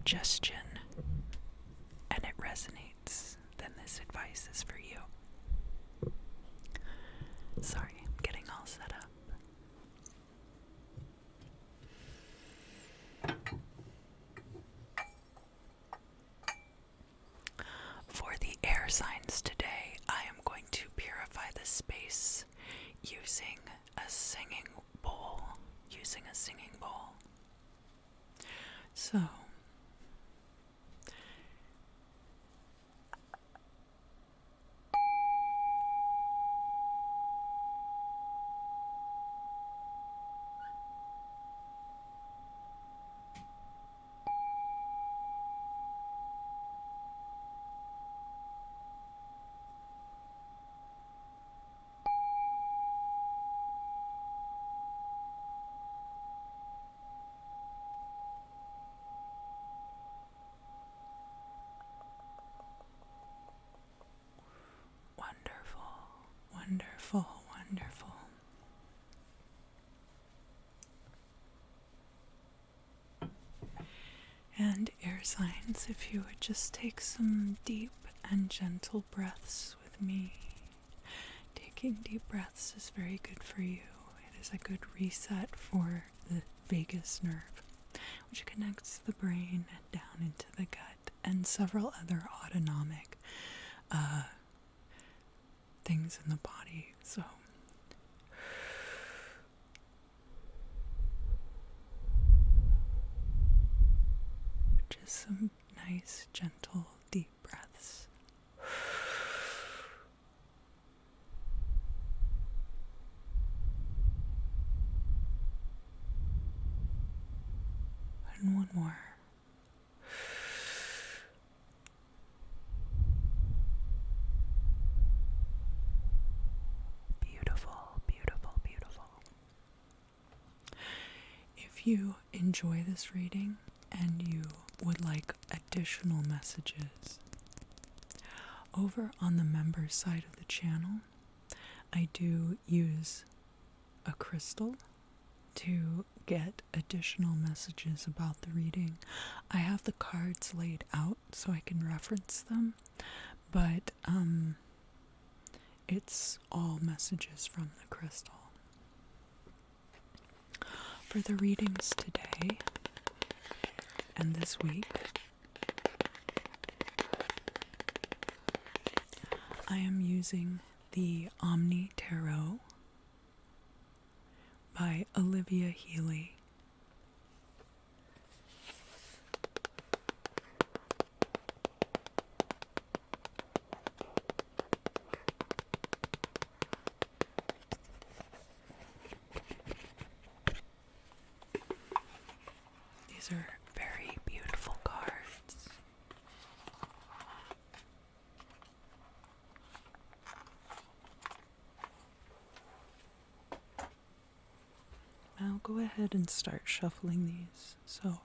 suggestion and it resonates, then this advice is for you. Sorry, I'm getting all set up. For the air signs today, I am going to purify the space using a singing bowl. So, wonderful, wonderful. And air signs, if you would just take some deep and gentle breaths with me. Taking deep breaths is very good for you. It is a good reset for the vagus nerve, which connects the brain down into the gut, and several other autonomic things in the body. So just some nice, gentle, deep breaths. And one more. If you enjoy this reading and you would like additional messages, over on the members side of the channel, I do use a crystal to get additional messages about the reading. I have the cards laid out so I can reference them, but it's all messages from the crystal. For the readings today and this week, I am using the Omni Tarot by Olivia Healy. These are very beautiful cards. I'll go ahead and start shuffling these. So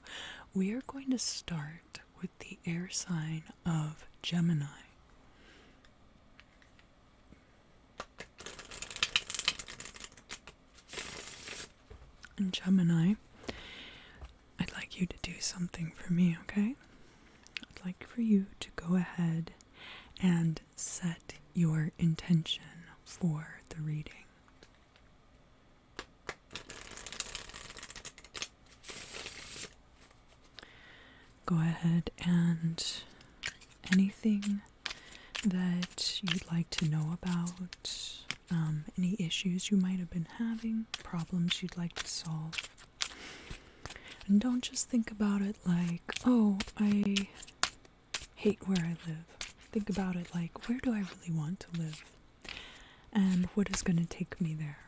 we are going to start with the air sign of Gemini. And Gemini, I'd like you to do something for me, okay? I'd like for you to go ahead and set your intention for the reading. Go ahead and anything that you'd like to know about, any issues you might have been having, problems you'd like to solve. And don't just think about it like, oh, I hate where I live. Think about it like, where do I really want to live? And what is going to take me there?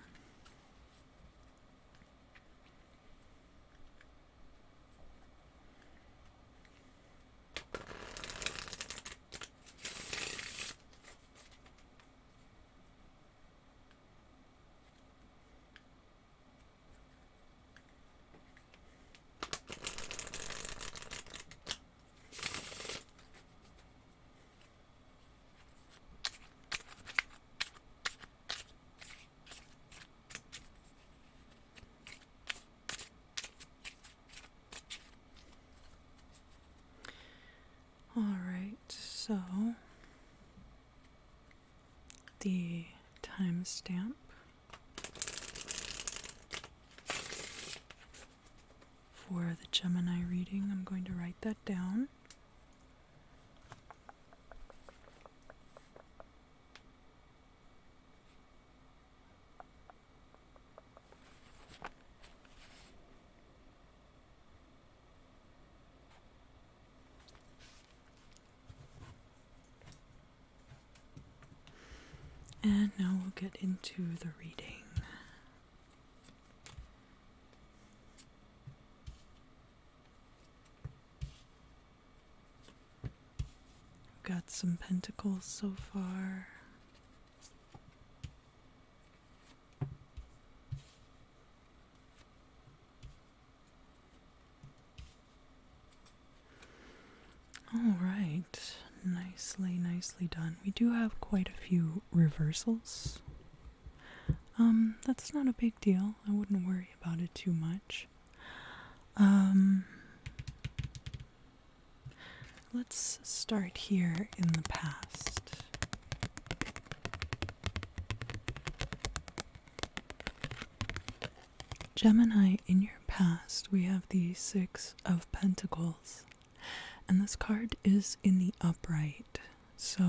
the timestamp for the Gemini reading. I'm going to write that down. And now we'll get into the reading. Got some pentacles so far. All right. Nicely done. We do have quite a few reversals. That's not a big deal. I wouldn't worry about it too much. Let's start here in the past. Gemini, in your past, we have the Six of Pentacles. And this card is in the upright. So,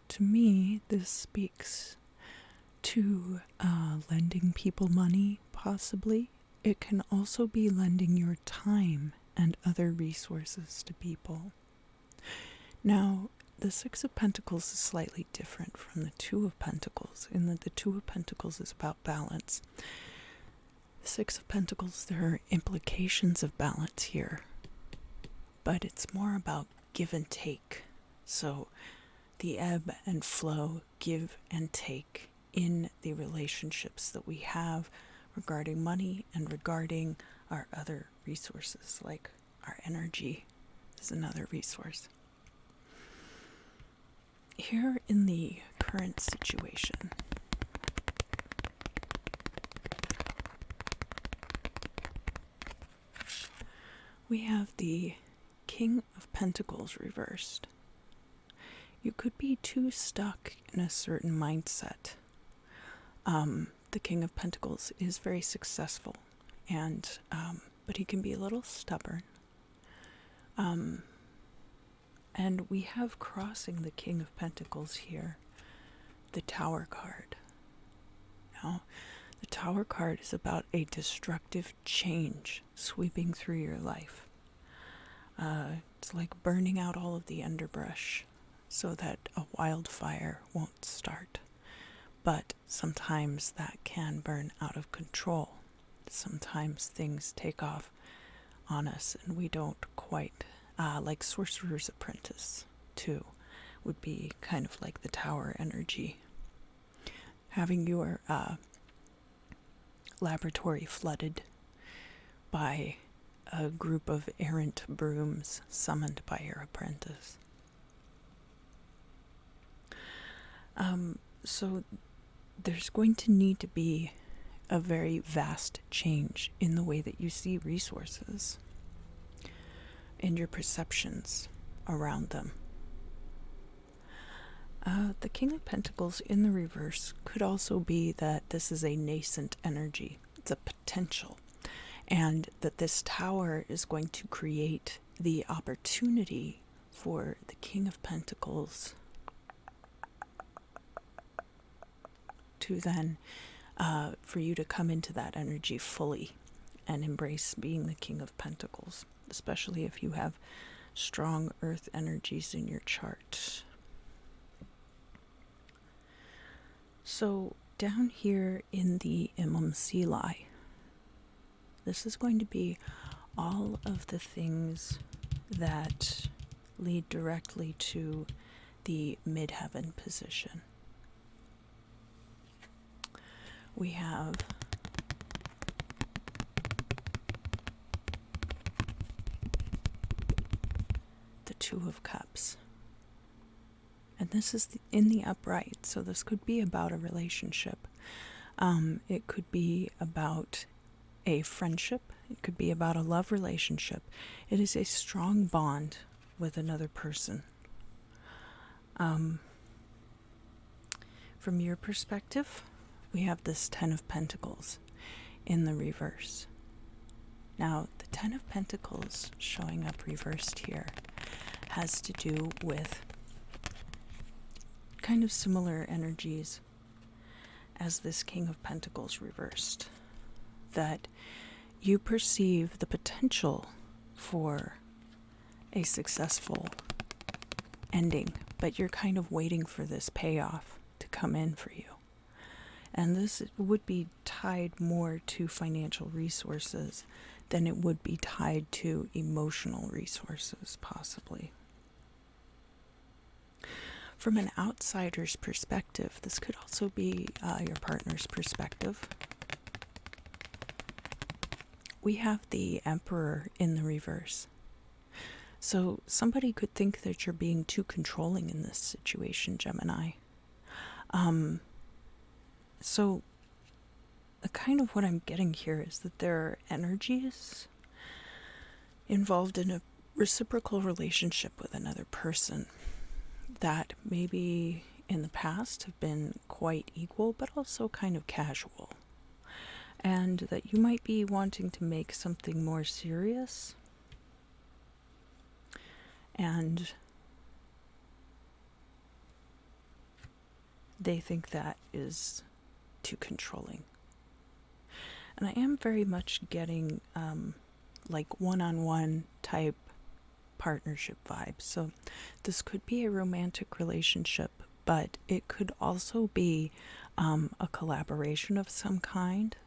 to me, this speaks to lending people money, possibly. It can also be lending your time and other resources to people. Now, the Six of Pentacles is slightly different from the Two of Pentacles, in that the Two of Pentacles is about balance. The Six of Pentacles, there are implications of balance here, but it's more about give and take. So the ebb and flow, give and take in the relationships that we have regarding money and regarding our other resources, like our energy is another resource. Here in the current situation, we have the King of Pentacles reversed. You could be too stuck in a certain mindset. The King of Pentacles is very successful, and but he can be a little stubborn. And we have crossing the King of Pentacles here, the Tower card. Now, the Tower card is about a destructive change sweeping through your life. It's like burning out all of the underbrush so that a wildfire won't start. But sometimes that can burn out of control. Sometimes things take off on us and we don't quite, like Sorcerer's Apprentice too, would be kind of like the Tower energy. Having your laboratory flooded by a group of errant brooms summoned by your apprentice. So there's going to need to be a very vast change in the way that you see resources and your perceptions around them. The King of Pentacles in the reverse could also be that this is a nascent energy. It's a potential. And that this Tower is going to create the opportunity for the King of Pentacles to then, for you to come into that energy fully and embrace being the King of Pentacles, especially if you have strong earth energies in your chart. So down here in the Imam Sili, this is going to be all of the things that lead directly to the midheaven position. We have the Two of Cups. And this is in the upright, so this could be about a relationship. It could be about a friendship. It could be about a love relationship. It is a strong bond with another person. From your perspective, we have this Ten of Pentacles in the reverse. Now, the Ten of Pentacles showing up reversed here has to do with kind of similar energies as this King of Pentacles reversed. That you perceive the potential for a successful ending, but you're kind of waiting for this payoff to come in for you. And this would be tied more to financial resources than it would be tied to emotional resources, possibly. From an outsider's perspective, this could also be your partner's perspective. We have the Emperor in the reverse. So somebody could think that you're being too controlling in this situation, Gemini. So kind of what I'm getting here is that there are energies involved in a reciprocal relationship with another person that maybe in the past have been quite equal, but also kind of casual. And that you might be wanting to make something more serious. And they think that is too controlling. And I am very much getting like one-on-one type partnership vibes. So this could be a romantic relationship, but it could also be a collaboration of some kind,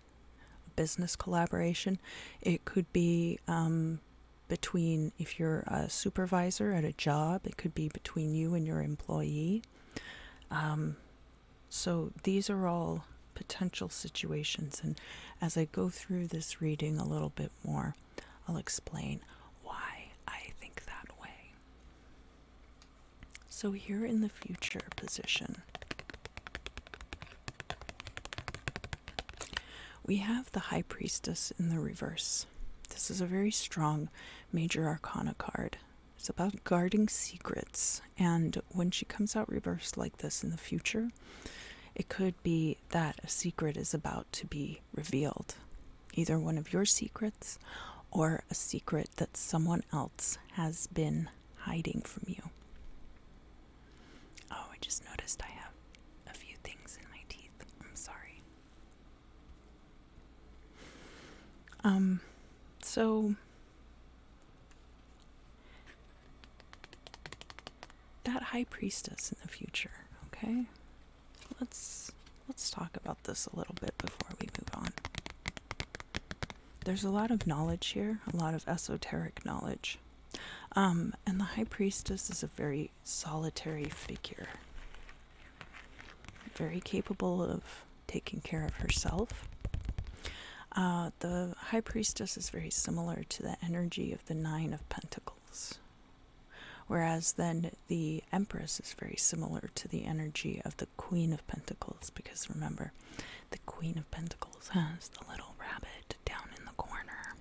a business collaboration. It could be between, if you're a supervisor at a job, it could be between you and your employee. So these are all potential situations, and as I go through this reading a little bit more, I'll explain why I think that way. So here in the future position, we have the High Priestess in the reverse. This is a very strong major arcana card. It's about guarding secrets, and when she comes out reversed like this in the future, it could be that a secret is about to be revealed. Either one of your secrets or a secret that someone else has been hiding from you. Oh, I just noticed I have a few things in my teeth. I'm sorry. So that High Priestess in the future, okay? Let's talk about this a little bit before we move on. There's a lot of knowledge here, a lot of esoteric knowledge. And the High Priestess is a very solitary figure. Very capable of taking care of herself. The High Priestess is very similar to the energy of the Nine of Pentacles. Whereas then the Empress is very similar to the energy of the Queen of Pentacles, because remember, the Queen of Pentacles has the little rabbit down in the corner.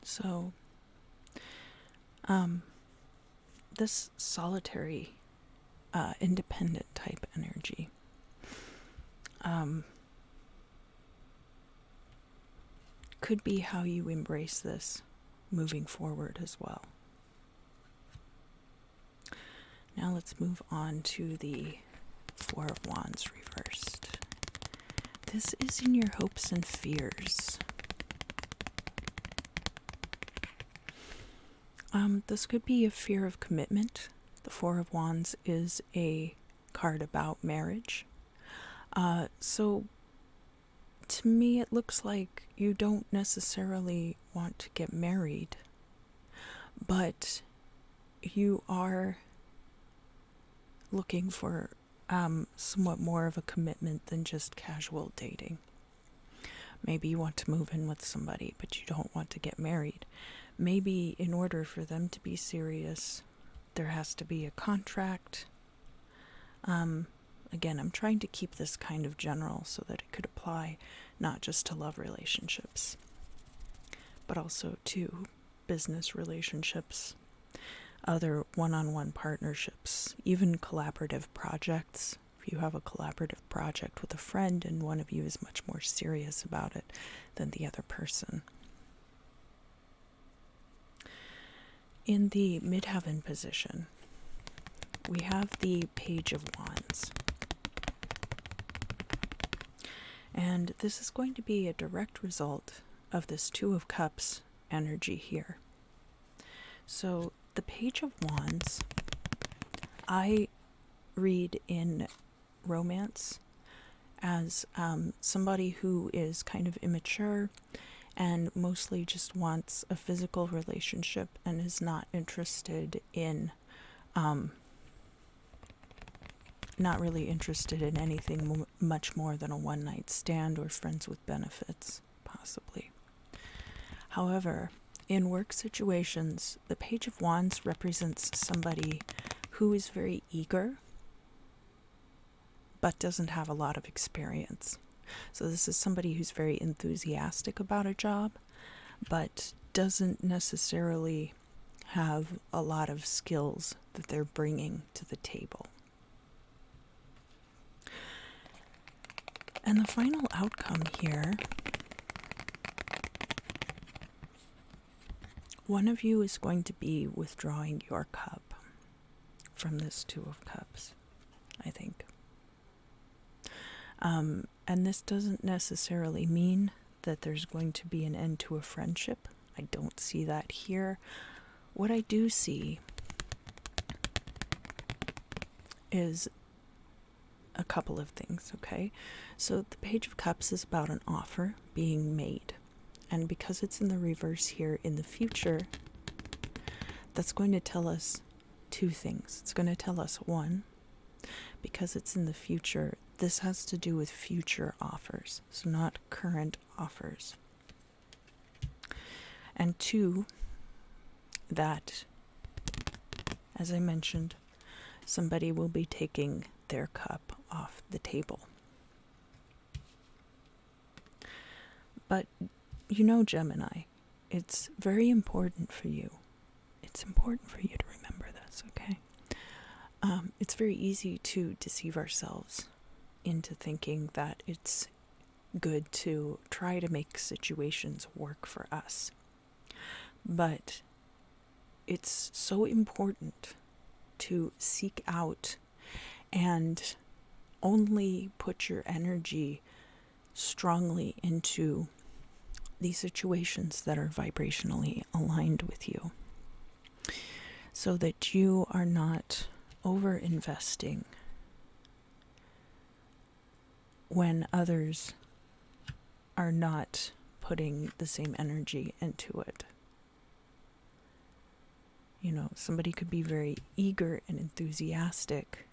So, this solitary independent type energy. Could be how you embrace this moving forward as well. Now let's move on to the Four of Wands reversed. This is in your hopes and fears. This could be a fear of commitment. The Four of Wands is a card about marriage. So to me it looks like you don't necessarily want to get married, but you are looking for somewhat more of a commitment than just casual dating. Maybe you want to move in with somebody, but you don't want to get married. Maybe in order for them to be serious, there has to be a contract. Again, I'm trying to keep this kind of general so that it could apply not just to love relationships, but also to business relationships, other one-on-one partnerships, even collaborative projects. If you have a collaborative project with a friend and one of you is much more serious about it than the other person. In the midheaven position, we have the Page of Wands. And this is going to be a direct result of this Two of Cups energy here. So the Page of Wands, I read in romance as somebody who is kind of immature and mostly just wants a physical relationship and is not interested in, not really interested in anything much more than a one-night stand or friends with benefits, possibly. However, in work situations, the Page of Wands represents somebody who is very eager, but doesn't have a lot of experience. So this is somebody who's very enthusiastic about a job, but doesn't necessarily have a lot of skills that they're bringing to the table. And the final outcome here, one of you is going to be withdrawing your cup from this Two of Cups, I think. And this doesn't necessarily mean that there's going to be an end to a friendship. I don't see that here. What I do see is a couple of things, okay? So the Page of Cups is about an offer being made. And because it's in the reverse here in the future, that's going to tell us two things. It's going to tell us, one, because it's in the future, this has to do with future offers, so not current offers. And two, that, as I mentioned, somebody will be taking their cup off the table. But you know, Gemini, it's very important for you. It's important for you to remember this, okay? It's very easy to deceive ourselves into thinking that it's good to try to make situations work for us. But it's so important to seek out and only put your energy strongly into these situations that are vibrationally aligned with you, so that you are not over-investing when others are not putting the same energy into it. You know, somebody could be very eager and enthusiastic,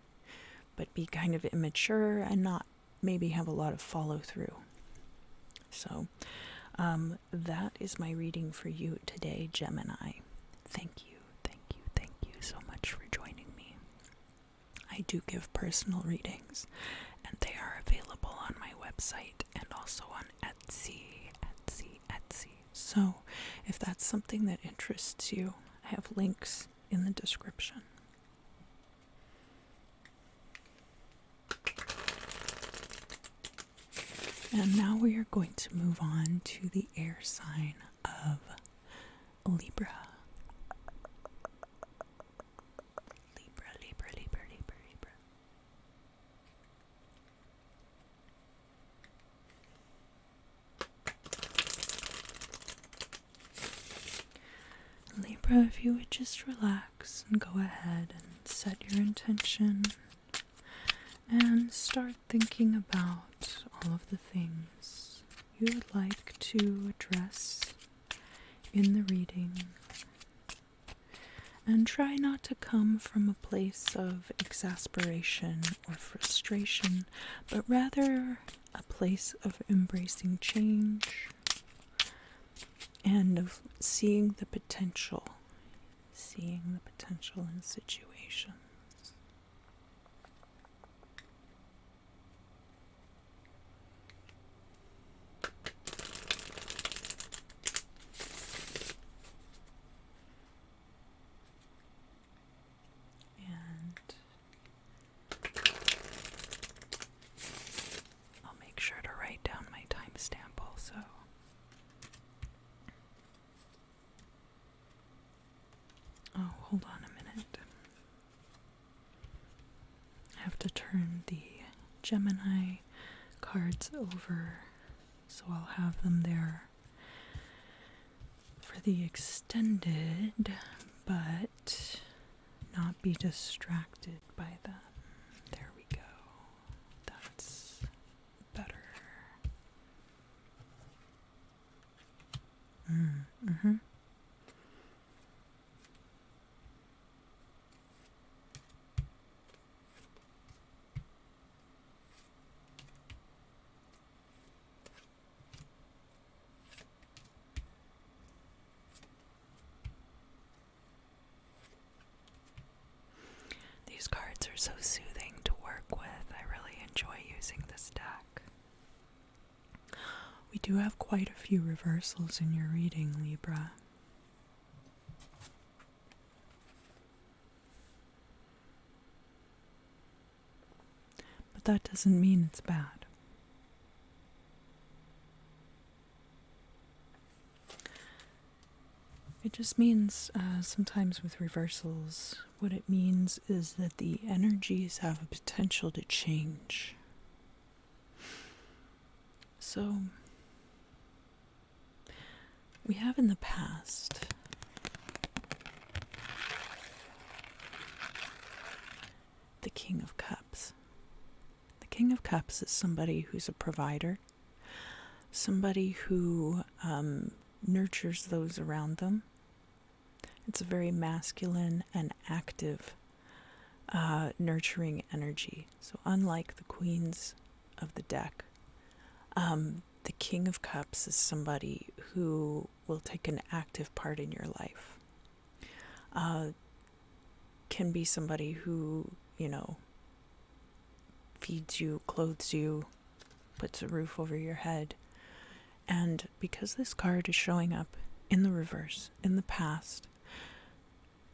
but be kind of immature and not maybe have a lot of follow-through. So, that is my reading for you today, Gemini. Thank you so much for joining me. I do give personal readings, and they are available on my website and also on Etsy. So, if that's something that interests you, I have links in the description. And now we are going to move on to the air sign of Libra. Libra, if you would just relax and go ahead and set your intention and start thinking about all of the things you would like to address in the reading. And try not to come from a place of exasperation or frustration, but rather a place of embracing change and of seeing the potential in situations. Gemini cards over, so I'll have them there for the extended, but not be distracted by them. There we go. That's better. Mm-hmm. These cards are so soothing to work with. I really enjoy using this deck. We do have quite a few reversals in your reading, Libra. But that doesn't mean it's bad. It just means sometimes with reversals, what it means is that the energies have a potential to change. So, we have in the past the King of Cups. The King of Cups is somebody who's a provider, somebody who nurtures those around them. It's a very masculine and active, nurturing energy. So unlike the queens of the deck, the King of Cups is somebody who will take an active part in your life. Can be somebody who, feeds you, clothes you, puts a roof over your head. And because this card is showing up in the reverse, in the past,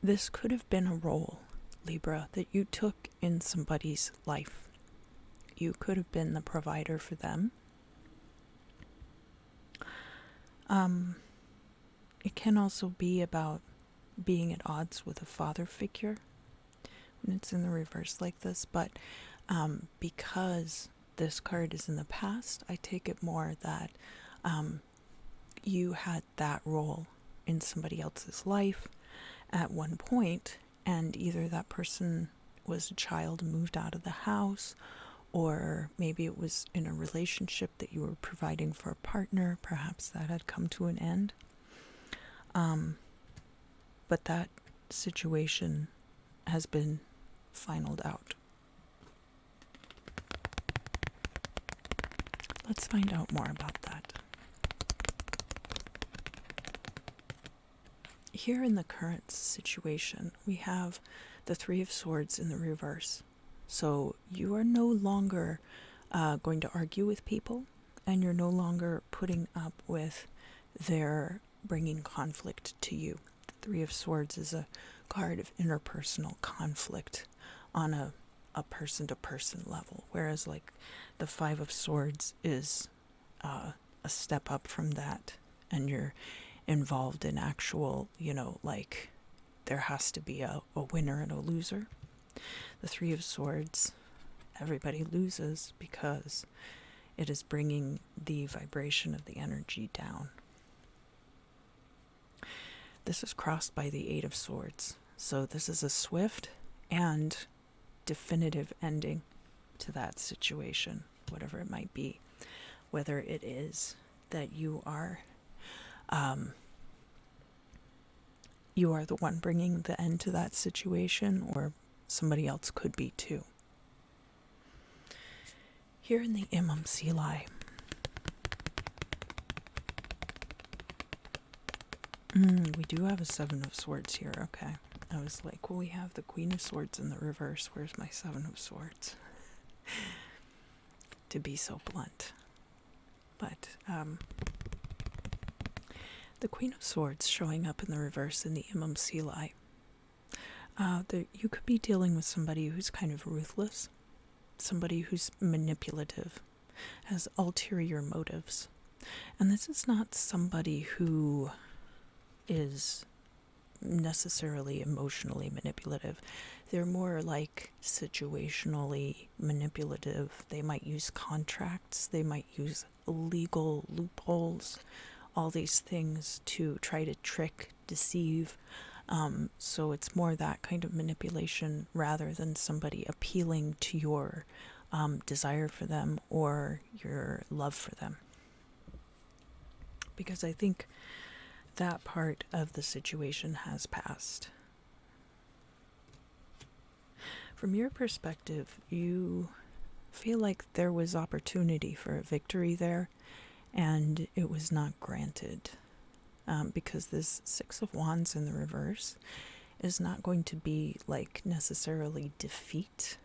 this could have been a role, Libra, that you took in somebody's life. You could have been the provider for them. It can also be about being at odds with a father figure when it's in the reverse like this, but because this card is in the past, I take it more that you had that role in somebody else's life at one point, and either that person was a child and moved out of the house, or maybe it was in a relationship that you were providing for a partner. Perhaps that had come to an end. But that situation has been finalized out. Let's find out more about that. Here in the current situation, we have the Three of Swords in the reverse. So you are no longer going to argue with people, and you're no longer putting up with their bringing conflict to you. The Three of Swords is a card of interpersonal conflict on a person-to-person level, whereas like the Five of Swords is a step up from that, and you're involved in actual, like there has to be a winner and a loser. The Three of Swords, everybody loses because it is bringing the vibration of the energy down. This is crossed by the Eight of Swords. So this is a swift and definitive ending to that situation, whatever it might be. Whether it is that you are the one bringing the end to that situation, or somebody else could be too. Here in the MMCLI, we do have a Seven of Swords here. Okay. I was like, well, we have the Queen of Swords in the reverse. Where's my Seven of Swords? To be so blunt. But the Queen of Swords showing up in the reverse in the MMCLI. You could be dealing with somebody who's kind of ruthless, somebody who's manipulative, has ulterior motives. And this is not somebody who is necessarily emotionally manipulative. They're more like situationally manipulative. They might use contracts, they might use legal loopholes, all these things to try to trick, deceive. So it's more that kind of manipulation rather than somebody appealing to your desire for them or your love for them. Because I think that part of the situation has passed. From your perspective, you feel like there was opportunity for a victory there, and it was not granted. Because this Six of Wands in the reverse is not going to be like necessarily defeat,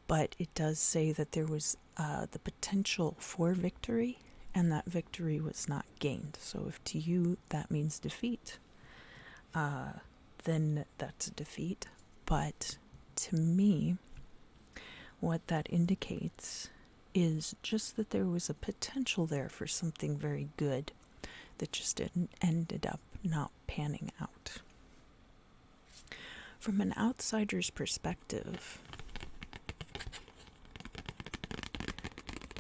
but it does say that there was the potential for victory, and that victory was not gained. So if to you that means defeat, then that's a defeat. But to me, what that indicates is just that there was a potential there for something very good that just ended up not panning out. From an outsider's perspective,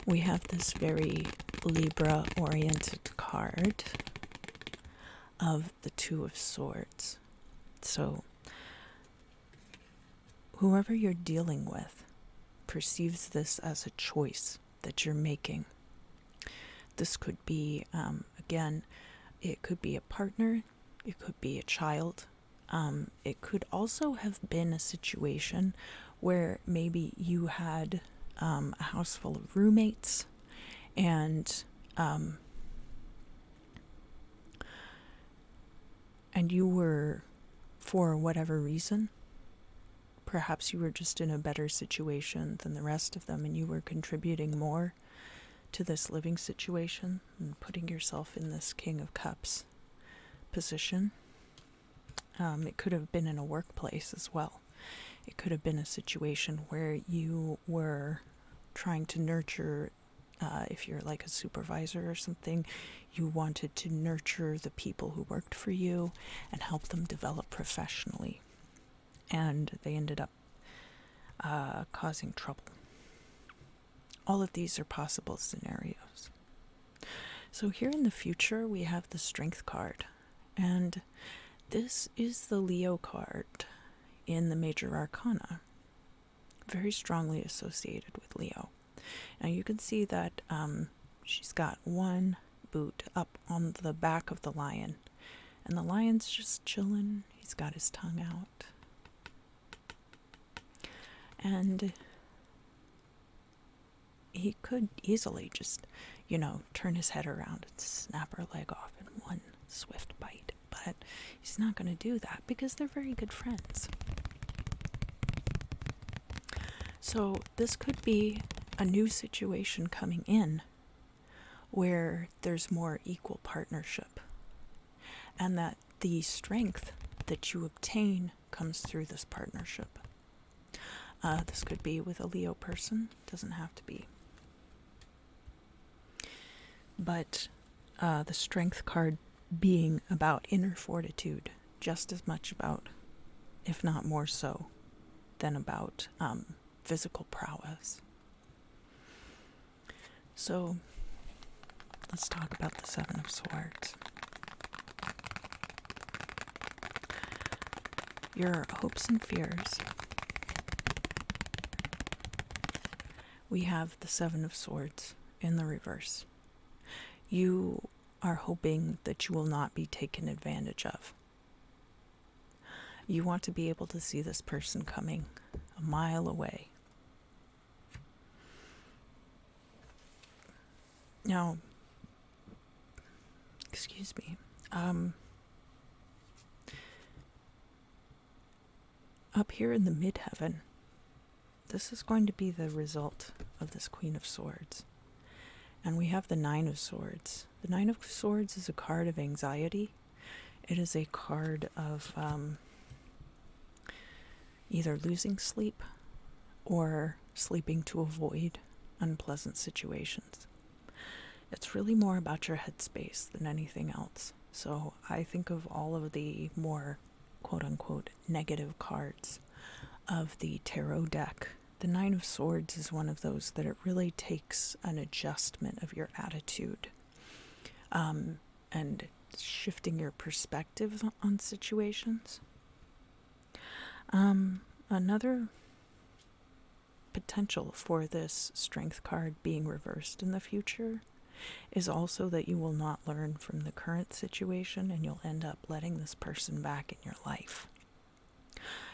we have this very Libra-oriented card of the Two of Swords. So, whoever you're dealing with perceives this as a choice that you're making. This could be, again, it could be a partner, it could be a child. It could also have been a situation where maybe you had a house full of roommates and you were, for whatever reason, perhaps you were just in a better situation than the rest of them and you were contributing more to this living situation and putting yourself in this King of Cups position. It could have been in a workplace as well. It could have been a situation where you were trying to nurture, if you're like a supervisor or something, you wanted to nurture the people who worked for you and help them develop professionally. And they ended up causing trouble. All of these are possible scenarios. So here in the future, we have the Strength card. And this is the Leo card in the Major Arcana, very strongly associated with Leo. Now you can see that she's got one boot up on the back of the lion. And the lion's just chilling. He's got his tongue out. And he could easily just, turn his head around and snap her leg off in one swift bite. But he's not going to do that because they're very good friends. So this could be a new situation coming in where there's more equal partnership. And that the strength that you obtain comes through this partnership. This could be with a Leo person. Doesn't have to be. But the Strength card being about inner fortitude, just as much about, if not more so, than about physical prowess. So, let's talk about the Seven of Swords. Your hopes and fears. We have the Seven of Swords in the reverse. You are hoping that you will not be taken advantage of. You want to be able to see this person coming a mile away. Now, excuse me, up here in the midheaven, this is going to be the result of this Queen of Swords. And we have the Nine of Swords. The Nine of Swords is a card of anxiety. It is a card of either losing sleep or sleeping to avoid unpleasant situations. It's really more about your headspace than anything else. So I think of all of the more quote-unquote negative cards of the tarot deck. The Nine of Swords is one of those that it really takes an adjustment of your attitude, and shifting your perspectives on situations. Another potential for this Strength card being reversed in the future is also that you will not learn from the current situation, and you'll end up letting this person back in your life.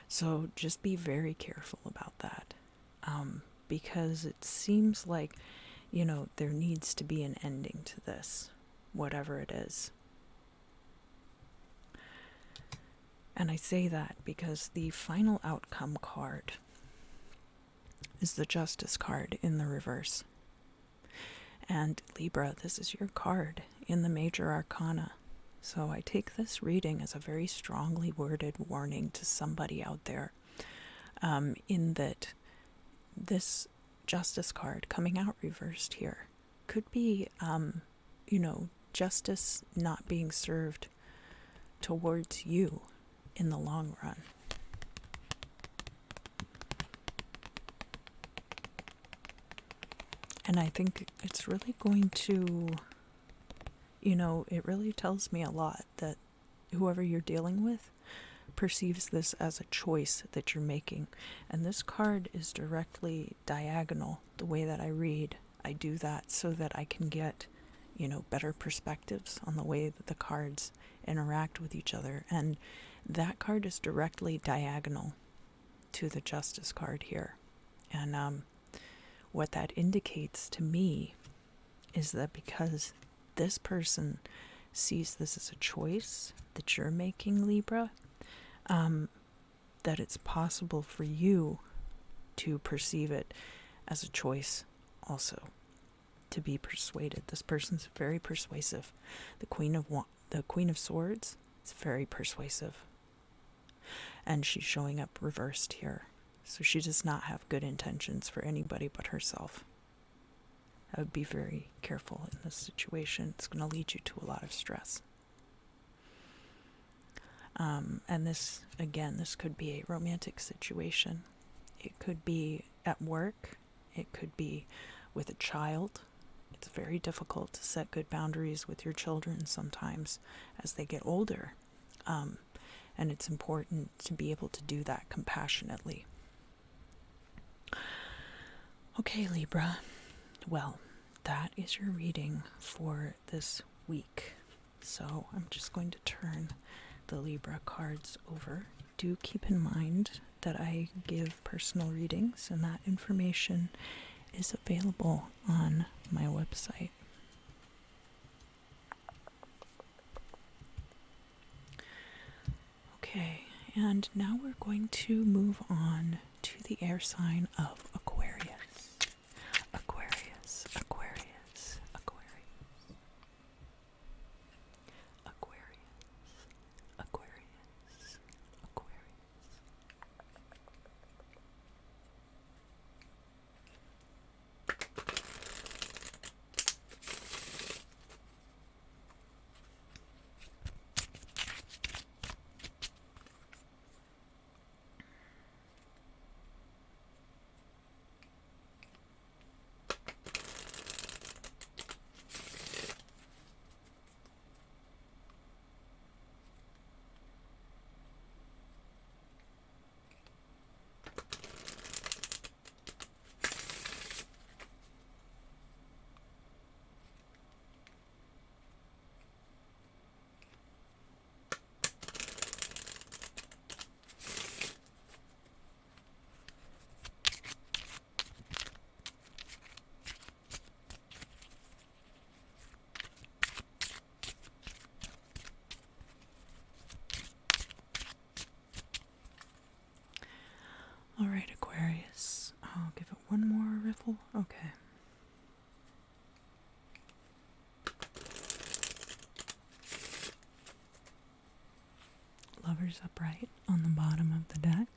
So just be very careful about that, because it seems like, there needs to be an ending to this, whatever it is. And I say that because the final outcome card is the Justice card in the reverse. And Libra, this is your card in the Major Arcana. So I take this reading as a very strongly worded warning to somebody out there, in that this Justice card coming out reversed here could be, justice not being served towards you in the long run. And I think it's really going to, it really tells me a lot that whoever you're dealing with perceives this as a choice that you're making. And this card is directly diagonal. The way that I read, I do that so that I can get, better perspectives on the way that the cards interact with each other. And that card is directly diagonal to the Justice card here. And what that indicates to me is that because this person sees this as a choice that you're making, Libra, that it's possible for you to perceive it as a choice also, to be persuaded. This person's very persuasive. The Queen of Swords is very persuasive. And she's showing up reversed here. So she does not have good intentions for anybody but herself. I would be very careful in this situation. It's going to lead you to a lot of stress. And this could be a romantic situation. It could be at work. It could be with a child. It's very difficult to set good boundaries with your children sometimes as they get older. And it's important to be able to do that compassionately. Okay, Libra. Well, that is your reading for this week. So I'm just going to turn the Libra cards over. Do keep in mind that I give personal readings, and that information is available on my website. Okay, and now we're going to move on to the air sign of Aquarius. Aquarius, Aquarius, Aquarius. Aquarius, Aquarius, Aquarius. All right, Aquarius. I'll give it one more riffle. Okay. Lovers upright on the bottom of the deck.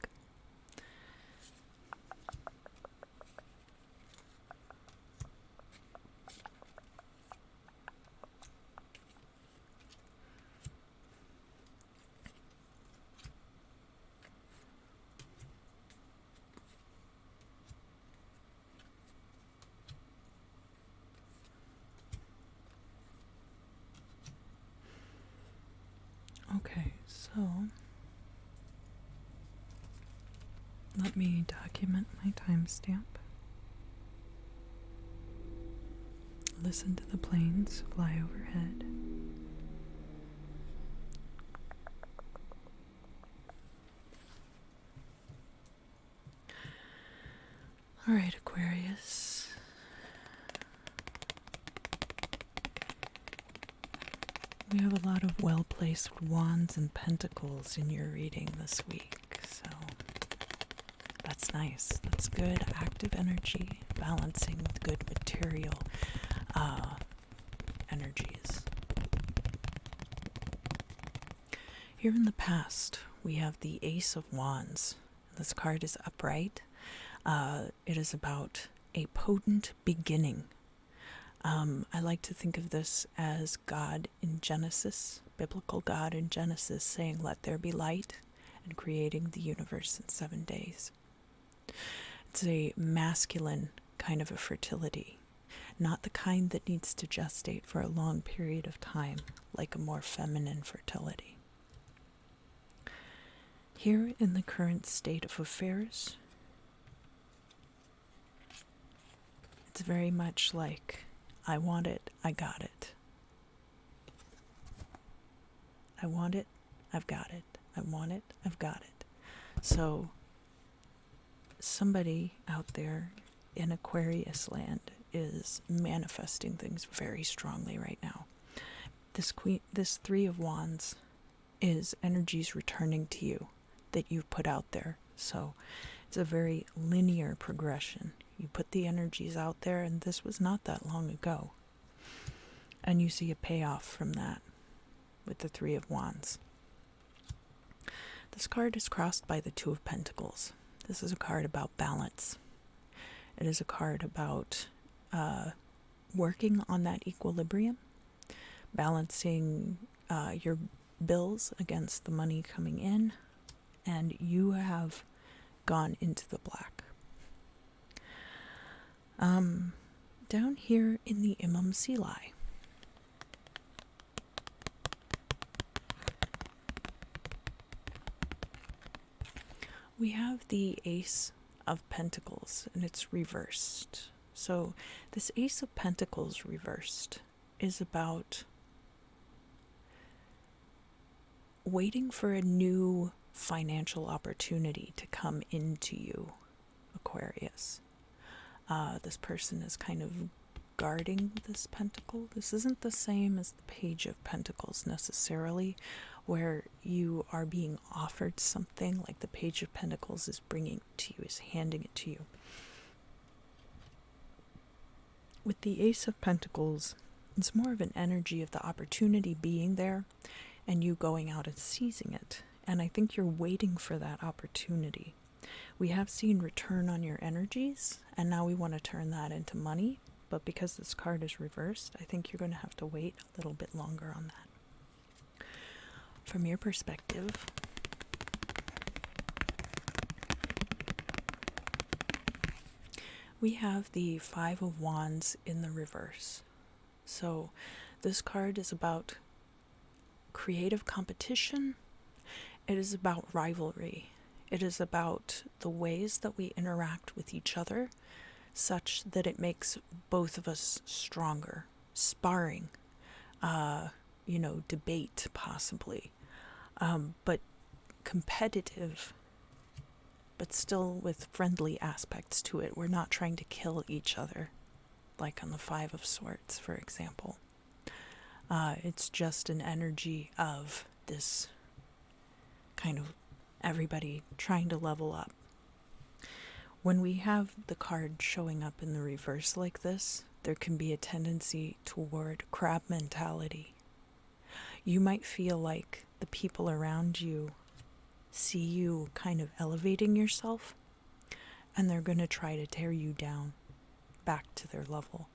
So, let me document my timestamp. Listen to the planes fly overhead. All right, Aquarius. We have a lot of well-placed wands and pentacles in your reading this week, so that's nice. That's good active energy, balancing with good material energies. Here in the past, we have the Ace of Wands. This card is upright. It is about a potent beginning. I like to think of this as God in Genesis, biblical God in Genesis, saying, "Let there be light," and creating the universe in 7 days. It's a masculine kind of a fertility, not the kind that needs to gestate for a long period of time, like a more feminine fertility. Here in the current state of affairs, it's very much like, I want it, I got it. I want it, I've got it. I want it, I've got it. So, somebody out there in Aquarius land is manifesting things very strongly right now. This Three of Wands is energies returning to you that you've put out there. So, it's a very linear progression. You put the energies out there, and this was not that long ago. And you see a payoff from that with the Three of Wands. This card is crossed by the Two of Pentacles. This is a card about balance. It is a card about working on that equilibrium, balancing your bills against the money coming in, and you have gone into the black. Down here in the Imam Sili, we have the Ace of Pentacles, and it's reversed. So this Ace of Pentacles reversed is about waiting for a new financial opportunity to come into you, Aquarius. This person is kind of guarding this pentacle. This isn't the same as the Page of Pentacles necessarily, where you are being offered something, like the Page of Pentacles is bringing it to you, is handing it to you. With the Ace of Pentacles, it's more of an energy of the opportunity being there and you going out and seizing it. And I think you're waiting for that opportunity. We have seen return on your energies, and now we want to turn that into money. But because this card is reversed, I think you're going to have to wait a little bit longer on that. From your perspective, we have the Five of Wands in the reverse. So this card is about creative competition. It is about rivalry. It is about the ways that we interact with each other such that it makes both of us stronger. Sparring, debate possibly, but competitive, but still with friendly aspects to it. We're not trying to kill each other, like on the Five of Swords, for example. It's just an energy of this kind of everybody trying to level up. When we have the card showing up in the reverse like this, there can be a tendency toward crab mentality. You might feel like the people around you see you kind of elevating yourself, and they're going to try to tear you down back to their level.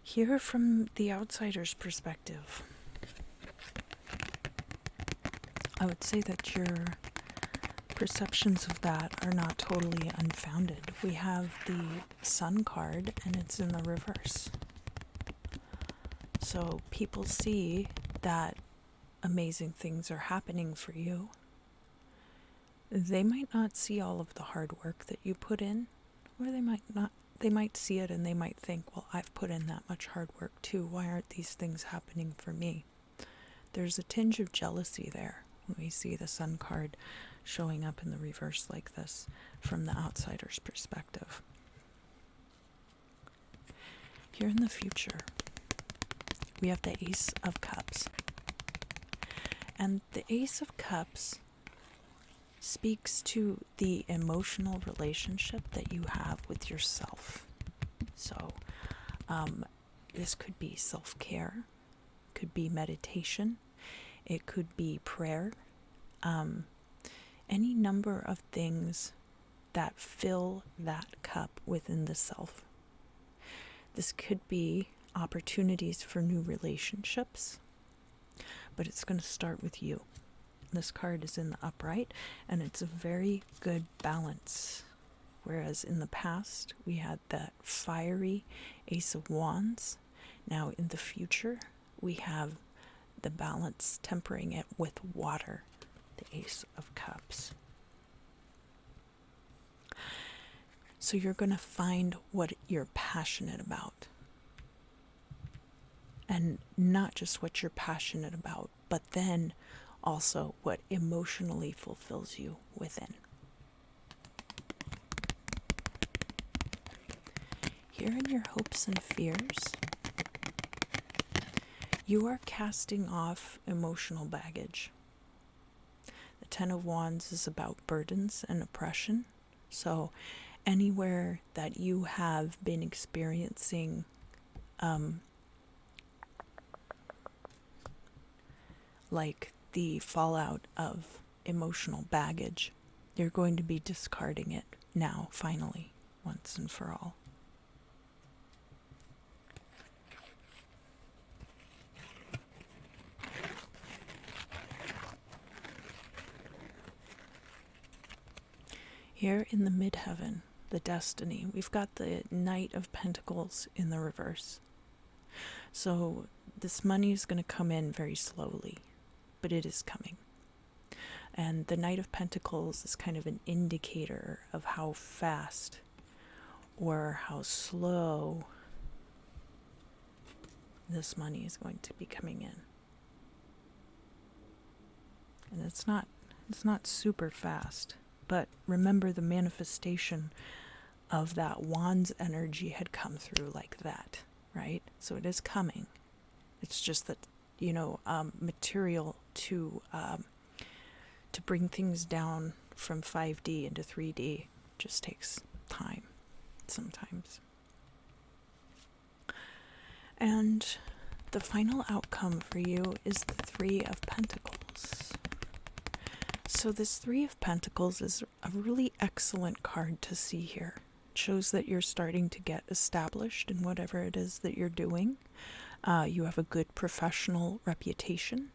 Here, from the outsider's perspective, I would say that your perceptions of that are not totally unfounded. We have the Sun card, and it's in the reverse. So people see that amazing things are happening for you, they might not see all of the hard work that you put in, or they might not. They might see it and they might think, well, I've put in that much hard work too. Why aren't these things happening for me? There's a tinge of jealousy there when we see the Sun card showing up in the reverse like this from the outsider's perspective. Here in the future, we have the Ace of Cups. And the Ace of Cups speaks to the emotional relationship that you have with yourself. So this could be self-care, could be meditation, it could be prayer, any number of things that fill that cup within the self. This could be opportunities for new relationships, but it's going to start with you. This card is in the upright, and it's a very good balance. Whereas in the past, we had that fiery Ace of Wands. Now in the future, we have the balance tempering it with water, the Ace of Cups. So you're going to find what you're passionate about. And not just what you're passionate about, but then also what emotionally fulfills you within. Here in your hopes and fears, you are casting off emotional baggage. The Ten of Wands is about burdens and oppression. So anywhere that you have been experiencing like the fallout of emotional baggage, you're going to be discarding it now, finally, once and for all. Here in the midheaven, the destiny, we've got the Knight of Pentacles in the reverse. So this money is going to come in very slowly, but it is coming. And the Knight of Pentacles is kind of an indicator of how fast or how slow this money is going to be coming in. And it's not super fast, but remember the manifestation of that Wands energy had come through like that, right? So it is coming. It's just that, material to bring things down from 5D into 3D just takes time sometimes. And the final outcome for you is the Three of Pentacles. So this Three of Pentacles is a really excellent card to see here. It shows that you're starting to get established in whatever it is that you're doing. You have a good professional reputation,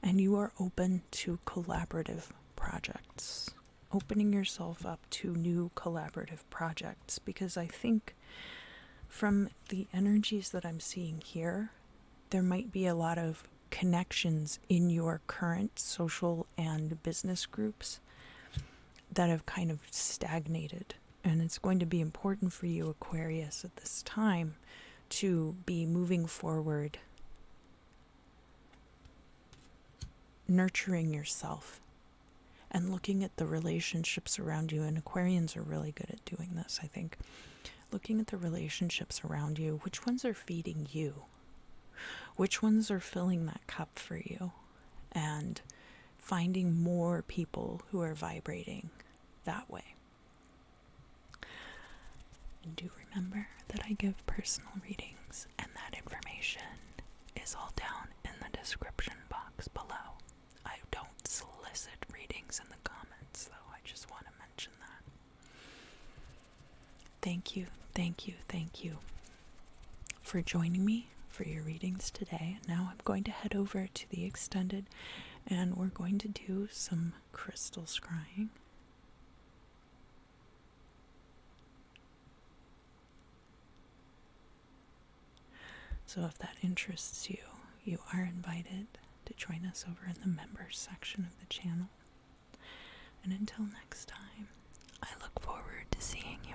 and you are open to collaborative projects. Opening yourself up to new collaborative projects, because I think from the energies that I'm seeing here, there might be a lot of connections in your current social and business groups that have kind of stagnated. And it's going to be important for you, Aquarius, at this time to be moving forward, nurturing yourself, and looking at the relationships around you. And Aquarians are really good at doing this, I think. Looking at the relationships around you, which ones are feeding you? Which ones are filling that cup for you? And finding more people who are vibrating that way. And do remember that I give personal readings, and that information is all down in the description box below. I don't solicit readings in the comments, though. I just want to mention that. Thank you for joining me for your readings today. Now I'm going to head over to the extended, and we're going to do some crystal scrying. So if that interests you, you are invited to join us over in the members section of the channel. And until next time, I look forward to seeing you